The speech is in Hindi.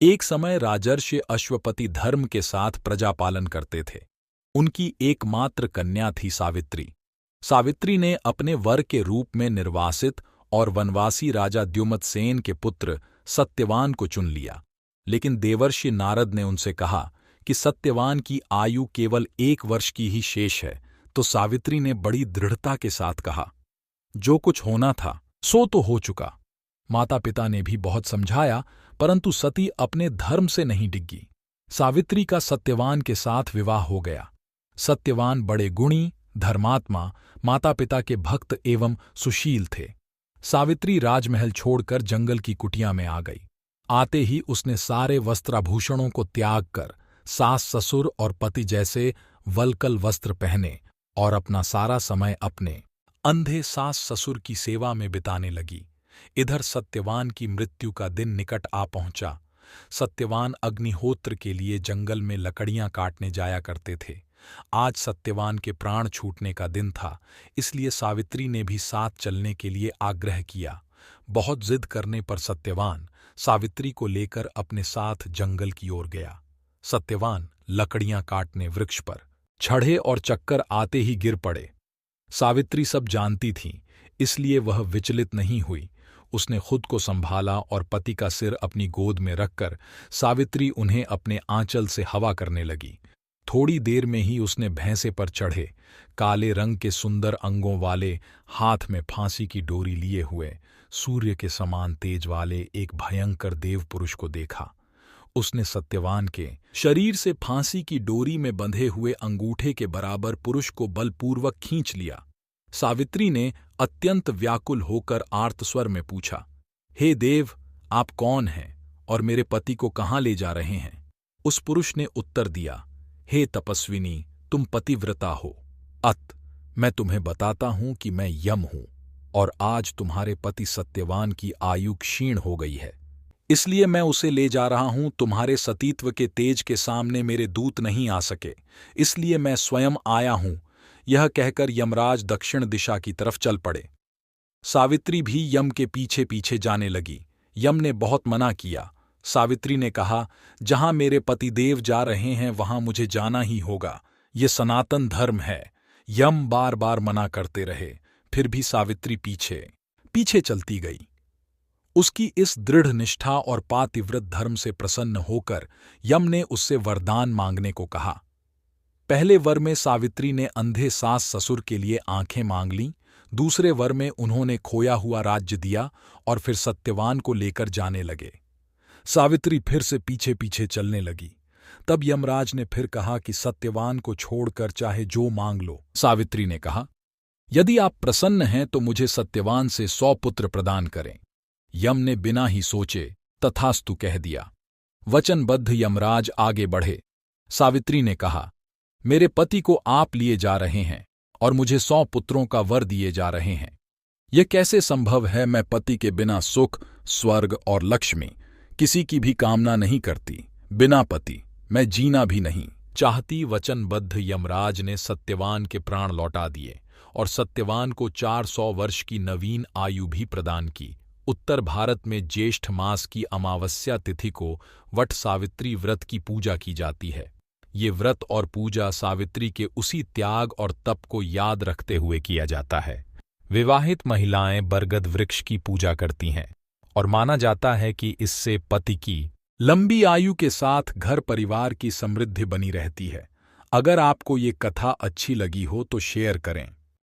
एक समय राजर्षि अश्वपति धर्म के साथ प्रजापालन करते थे। उनकी एकमात्र कन्या थी सावित्री। सावित्री ने अपने वर के रूप में निर्वासित और वनवासी राजा द्युमत्सेन के पुत्र सत्यवान को चुन लिया। लेकिन देवर्षि नारद ने उनसे कहा कि सत्यवान की आयु केवल 1 वर्ष की ही शेष है, तो सावित्री ने बड़ी दृढ़ता के साथ कहा, जो कुछ होना था सो तो हो चुका। माता पिता ने भी बहुत समझाया, परंतु सती अपने धर्म से नहीं डिग्गी। सावित्री का सत्यवान के साथ विवाह हो गया। सत्यवान बड़े गुणी, धर्मात्मा, माता पिता के भक्त एवं सुशील थे। सावित्री राजमहल छोड़कर जंगल की कुटिया में आ गई। आते ही उसने सारे वस्त्राभूषणों को त्याग कर सास ससुर और पति जैसे वल्कल वस्त्र पहने और अपना सारा समय अपने अंधे सास ससुर की सेवा में बिताने लगी। इधर सत्यवान की मृत्यु का दिन निकट आ पहुंचा। सत्यवान अग्निहोत्र के लिए जंगल में लकड़ियां काटने जाया करते थे। आज सत्यवान के प्राण छूटने का दिन था, इसलिए सावित्री ने भी साथ चलने के लिए आग्रह किया। बहुत जिद करने पर सत्यवान सावित्री को लेकर अपने साथ जंगल की ओर गया। सत्यवान लकड़ियां काटने वृक्ष पर चढ़े और चक्कर आते ही गिर पड़े। सावित्री सब जानती थी, इसलिए वह विचलित नहीं हुई। उसने खुद को संभाला और पति का सिर अपनी गोद में रखकर सावित्री उन्हें अपने आंचल से हवा करने लगी। थोड़ी देर में ही उसने भैंसे पर चढ़े काले रंग के सुंदर अंगों वाले, हाथ में फांसी की डोरी लिए हुए, सूर्य के समान तेज वाले एक भयंकर देव पुरुष को देखा। उसने सत्यवान के शरीर से फांसी की डोरी में बंधे हुए अंगूठे के बराबर पुरुष को बलपूर्वक खींच लिया। सावित्री ने अत्यंत व्याकुल होकर आर्त स्वर में पूछा, हे देव, आप कौन हैं और मेरे पति को कहाँ ले जा रहे हैं? उस पुरुष ने उत्तर दिया, हे तपस्विनी, तुम पतिव्रता हो। मैं तुम्हें बताता हूं कि मैं यम हूं और आज तुम्हारे पति सत्यवान की आयु क्षीण हो गई है, इसलिए मैं उसे ले जा रहा हूं। तुम्हारे सतीत्व के तेज के सामने मेरे दूत नहीं आ सके, इसलिए मैं स्वयं आया हूं। यह कहकर यमराज दक्षिण दिशा की तरफ चल पड़े। सावित्री भी यम के पीछे पीछे जाने लगी। यम ने बहुत मना किया। सावित्री ने कहा, जहां मेरे पतिदेव जा रहे हैं वहां मुझे जाना ही होगा, ये सनातन धर्म है। यम बार बार मना करते रहे, फिर भी सावित्री पीछे पीछे चलती गई। उसकी इस दृढ़ निष्ठा और पातिव्रत धर्म से प्रसन्न होकर यम ने उससे वरदान मांगने को कहा। पहले वर में सावित्री ने अंधे सास ससुर के लिए आंखें मांग लीं, दूसरे वर में उन्होंने खोया हुआ राज्य दिया और फिर सत्यवान को लेकर जाने लगे। सावित्री फिर से पीछे पीछे चलने लगी। तब यमराज ने फिर कहा कि सत्यवान को छोड़कर चाहे जो मांग लो। सावित्री ने कहा, यदि आप प्रसन्न हैं तो मुझे सत्यवान से 100 पुत्र प्रदान करें। यम ने बिना ही सोचे तथास्तु कह दिया। वचनबद्ध यमराज आगे बढ़े। सावित्री ने कहा, मेरे पति को आप लिए जा रहे हैं और मुझे 100 पुत्रों का वर दिए जा रहे हैं। यह कैसे संभव है? मैं पति के बिना सुख, स्वर्ग और लक्ष्मी किसी की भी कामना नहीं करती। बिना पति मैं जीना भी नहीं चाहती। वचनबद्ध यमराज ने सत्यवान के प्राण लौटा दिए और सत्यवान को 400 वर्ष की नवीन आयु भी प्रदान की। उत्तर भारत में ज्येष्ठ मास की अमावस्या तिथि को वट सावित्री व्रत की पूजा की जाती है। ये व्रत और पूजा सावित्री के उसी त्याग और तप को याद रखते हुए किया जाता है। विवाहित महिलाएं बरगद वृक्ष की पूजा करती हैं और माना जाता है कि इससे पति की लंबी आयु के साथ घर परिवार की समृद्धि बनी रहती है। अगर आपको ये कथा अच्छी लगी हो तो शेयर करें।